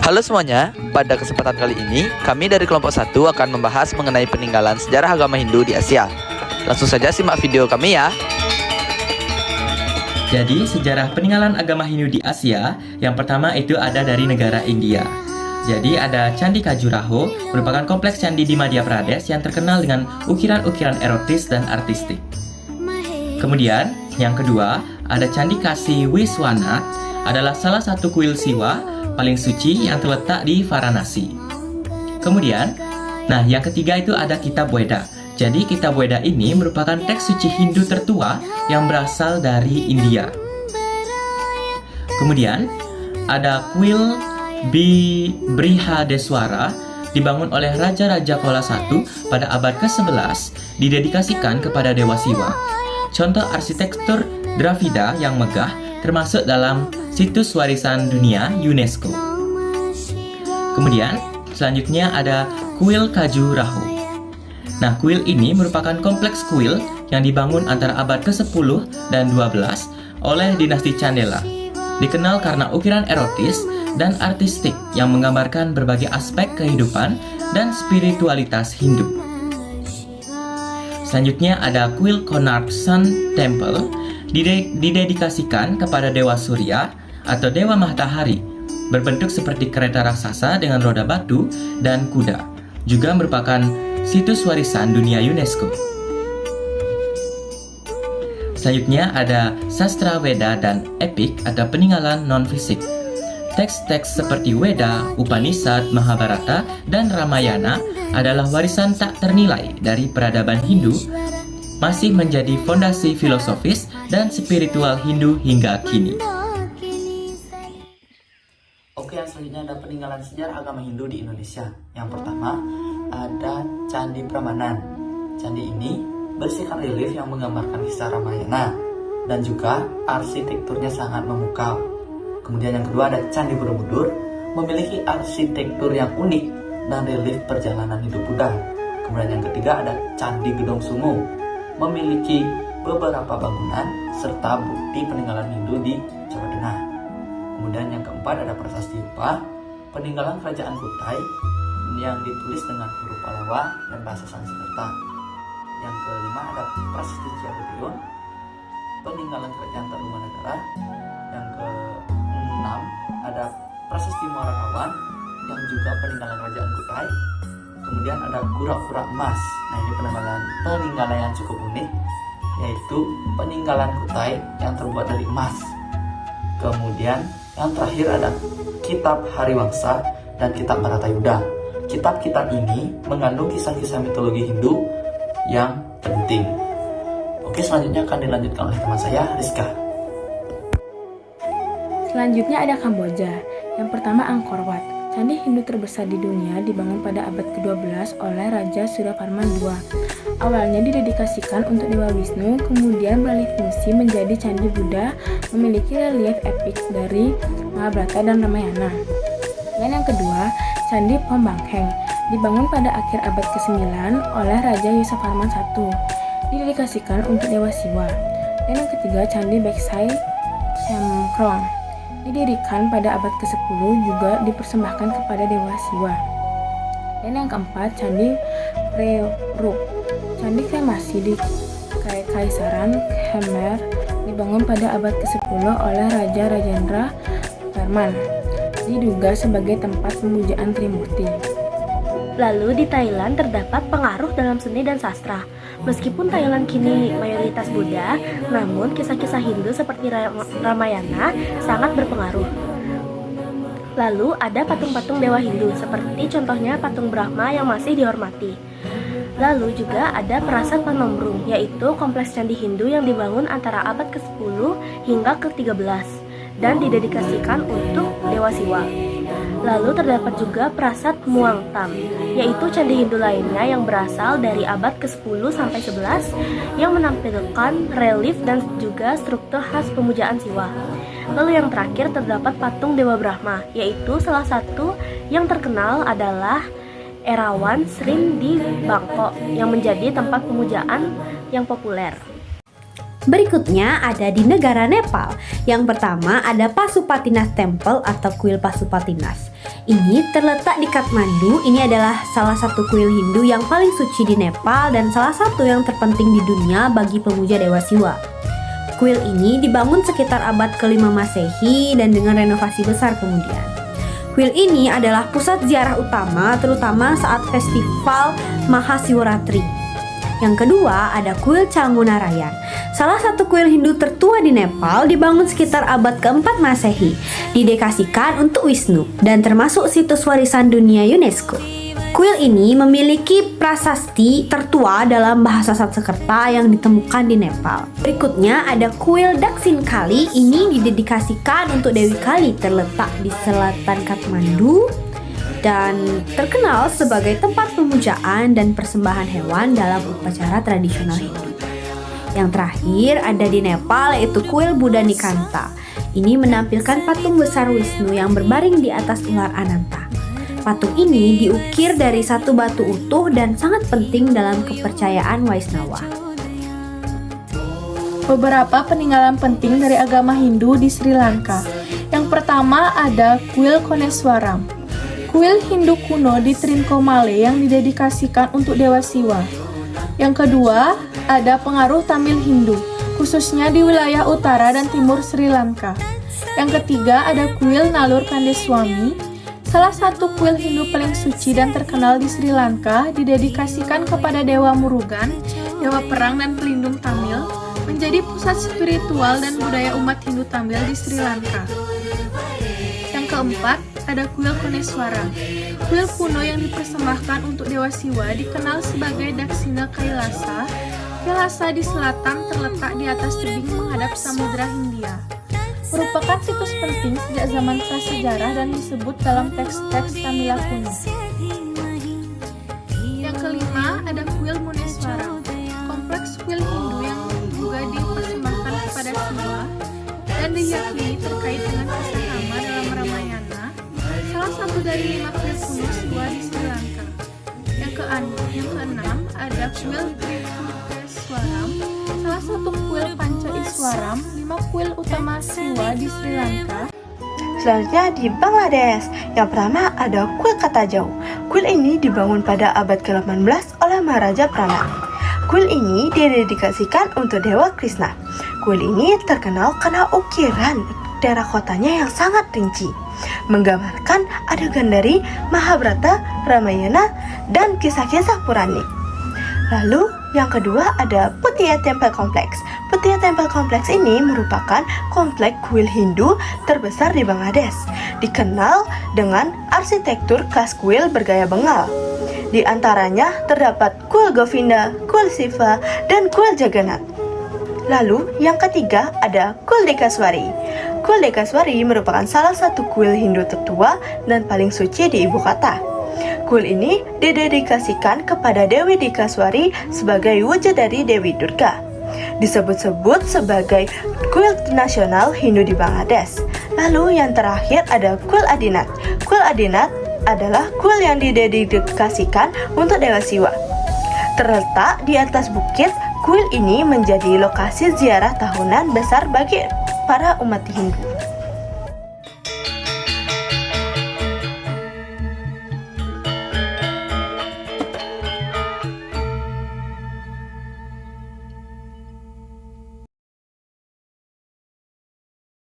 Halo semuanya, pada kesempatan kali ini kami dari kelompok 1 akan membahas mengenai peninggalan sejarah agama Hindu di Asia. Langsung saja simak video kami ya. Jadi, sejarah peninggalan agama Hindu di Asia, yang pertama itu ada dari negara India. Jadi, ada Candi Khajuraho, merupakan kompleks candi di Madhya Pradesh yang terkenal dengan ukiran-ukiran erotis dan artistik. Kemudian, yang kedua, ada Candi Kasi Wiswanath, adalah salah satu kuil Siwa paling suci yang terletak di Varanasi. Kemudian, yang ketiga itu ada Kitab Weda. Jadi Kitab Weda ini merupakan teks suci Hindu tertua yang berasal dari India. Kemudian ada kuil Brihadeswara dibangun oleh Raja-Raja Kola I pada abad ke-11, didedikasikan kepada Dewa Siwa. Contoh arsitektur Dravida yang megah termasuk dalam situs warisan dunia UNESCO. Kemudian selanjutnya ada kuil Khajuraho. Kuil ini merupakan kompleks kuil yang dibangun antara abad ke-10 dan 12 oleh dinasti Chandela. Dikenal karena ukiran erotis dan artistik yang menggambarkan berbagai aspek kehidupan dan spiritualitas Hindu. Selanjutnya ada kuil Konark Sun Temple, didedikasikan kepada Dewa Surya atau Dewa Matahari, berbentuk seperti kereta raksasa dengan roda batu dan kuda. Juga merupakan situs warisan dunia UNESCO. Selanjutnya ada sastra Weda dan epik atau peninggalan non-fisik. Teks-teks seperti Weda, Upanishad, Mahabharata, dan Ramayana adalah warisan tak ternilai dari peradaban Hindu, masih menjadi fondasi filosofis dan spiritual Hindu hingga kini. Oke, yang selanjutnya ada peninggalan sejarah agama Hindu di Indonesia. Yang pertama ada Candi Prambanan. Candi ini berisikan relief yang menggambarkan kisah Ramayana dan juga arsitekturnya sangat memukau. Kemudian yang kedua ada Candi Borobudur, memiliki arsitektur yang unik dan relief perjalanan hidup Buddha. Kemudian yang ketiga ada Candi Gedong Sungu, memiliki beberapa bangunan serta bukti peninggalan Hindu di Jawa Tengah. Kemudian yang keempat ada Prasasti Rupa, peninggalan kerajaan Kutai yang ditulis dengan huruf Pallawa dan bahasa Sanskerta. Yang kelima ada Prasasti Jagadayun, peninggalan kerajaan Tarumanagara. Yang keenam ada Prasasti Muarakawan yang juga peninggalan kerajaan Kutai. Kemudian ada Kura-kura Emas. Ini peninggalan yang cukup unik, yaitu peninggalan Kutai yang terbuat dari emas. Kemudian yang terakhir ada Kitab Hariwangsa dan Kitab Bharatayuda. Kitab-kitab ini mengandung kisah-kisah mitologi Hindu yang penting. Oke, selanjutnya akan dilanjutkan oleh teman saya, Rizka. Selanjutnya ada Kamboja. Yang pertama Angkor Wat. Candi Hindu terbesar di dunia dibangun pada abad ke-12 oleh Raja Suryavarman II. Awalnya didedikasikan untuk Dewa Wisnu, kemudian beralih fungsi menjadi Candi Buddha, memiliki relief epik dari Mahabharata dan Ramayana. Dan yang kedua, Candi Pom Bangkheng, dibangun pada akhir abad ke-9 oleh Raja Yasovarman I, didedikasikan untuk Dewa Siwa. Dan yang ketiga, Candi Baeksai Chamkrong, didirikan pada abad ke-10, juga dipersembahkan kepada Dewa Siwa. Dan yang keempat, Candi Preruk, candi kremasi di Kekaisaran Khmer, dibangun pada abad ke-10 oleh Raja Rajendra Varman, diduga sebagai tempat pemujaan Trimurti. Lalu di Thailand terdapat pengaruh dalam seni dan sastra. Meskipun Thailand kini mayoritas Buddha, namun kisah-kisah Hindu seperti Ramayana sangat berpengaruh. Lalu ada patung-patung dewa Hindu, seperti contohnya patung Brahma yang masih dihormati. Lalu juga ada Prasat Panombrung, yaitu kompleks candi Hindu yang dibangun antara abad ke-10 hingga ke-13 dan didedikasikan untuk Dewa Siwa. Lalu terdapat juga Prasat Muang Tham, yaitu candi Hindu lainnya yang berasal dari abad ke-10 sampai 11 yang menampilkan relief dan juga struktur khas pemujaan Siwa. Lalu yang terakhir terdapat patung Dewa Brahma, yaitu salah satu yang terkenal adalah Erawan Srim di Bangkok yang menjadi tempat pemujaan yang populer. Berikutnya ada di negara Nepal. Yang pertama ada Pasupatinath Temple atau kuil Pasupatinath. Ini terletak di Kathmandu. Ini adalah salah satu kuil Hindu yang paling suci di Nepal dan salah satu yang terpenting di dunia bagi pemuja Dewa Siwa. Kuil ini dibangun sekitar abad ke-5 Masehi dan dengan renovasi besar kemudian. Kuil ini adalah pusat ziarah utama terutama saat festival Mahasiwaratri. Yang kedua ada kuil Changunarayan. Salah satu kuil Hindu tertua di Nepal, dibangun sekitar abad ke-4 Masehi, didedikasikan untuk Wisnu dan termasuk situs warisan dunia UNESCO. Kuil ini memiliki prasasti tertua dalam bahasa Sanskerta yang ditemukan di Nepal. Berikutnya ada kuil Daksin Kali. Ini didedikasikan untuk Dewi Kali, terletak di selatan Kathmandu dan terkenal sebagai tempat pemujaan dan persembahan hewan dalam upacara tradisional Hindu. Yang terakhir ada di Nepal yaitu kuil Buddha Nikanta. Ini menampilkan patung besar Wisnu yang berbaring di atas ular Ananta. Patung ini diukir dari satu batu utuh dan sangat penting dalam kepercayaan Waisnawa. Beberapa peninggalan penting dari agama Hindu di Sri Lanka. Yang pertama ada kuil Koneswaram. Kuil Hindu kuno di Trincomalee yang didedikasikan untuk Dewa Siwa. Yang kedua, ada pengaruh Tamil Hindu, khususnya di wilayah utara dan timur Sri Lanka. Yang ketiga, ada kuil Nalur Kandeswamy, salah satu kuil Hindu paling suci dan terkenal di Sri Lanka, didedikasikan kepada Dewa Murugan, Dewa Perang dan Pelindung Tamil, menjadi pusat spiritual dan budaya umat Hindu Tamil di Sri Lanka. Yang keempat, ada kuil Koneswaram. Kuil kuno yang dipersembahkan untuk Dewa Siwa dikenal sebagai Daksina Kailasa. Kailasa di selatan terletak di atas tebing menghadap Samudra Hindia. Merupakan situs penting sejak zaman prasejarah dan disebut dalam teks-teks Tamila kuno. Yang kelima ada kuil Muneswaram. Kompleks kuil Hindu yang juga dipersembahkan kepada Siwa dan diyakini terkait dengan kisah Rama dalam Ramayana, salah satu dari 5 kuil kuno Siwa di Sri Lanka. Yang keenam ada kuil Tripurkeswaram, salah satu kuil Panca Iswaram, 5 kuil utama Siwa di Sri Lanka. Selanjutnya di Bangladesh, yang pertama ada kuil Katajau. Kuil ini dibangun pada abad ke-18 oleh Maharaja Pranat. Kuil ini didedikasikan untuk Dewa Krishna. Kuil ini terkenal karena ukiran terakotanya yang sangat rinci, menggambarkan adegan dari Mahabharata, Ramayana, dan kisah-kisah Puranik. Lalu yang kedua ada Phutiya Temple Complex. Phutiya Temple Complex ini merupakan kompleks kuil Hindu terbesar di Bangladesh, dikenal dengan arsitektur khas kuil bergaya Bengal. Di antaranya terdapat kuil Govinda, kuil Shiva, dan kuil Jagannath. Lalu yang ketiga ada kuil Dekaswari. Kuil Dekaswari merupakan salah satu kuil Hindu tertua dan paling suci di ibu kota. Kuil ini didedikasikan kepada Dewi Dekaswari sebagai wujud dari Dewi Durga. Disebut-sebut sebagai kuil nasional Hindu di Bangladesh. Lalu yang terakhir ada kuil Adinath. Kuil Adinath adalah kuil yang didedikasikan untuk Dewa Siwa. Terletak di atas bukit, kuil ini menjadi lokasi ziarah tahunan besar bagi para umat Hindu.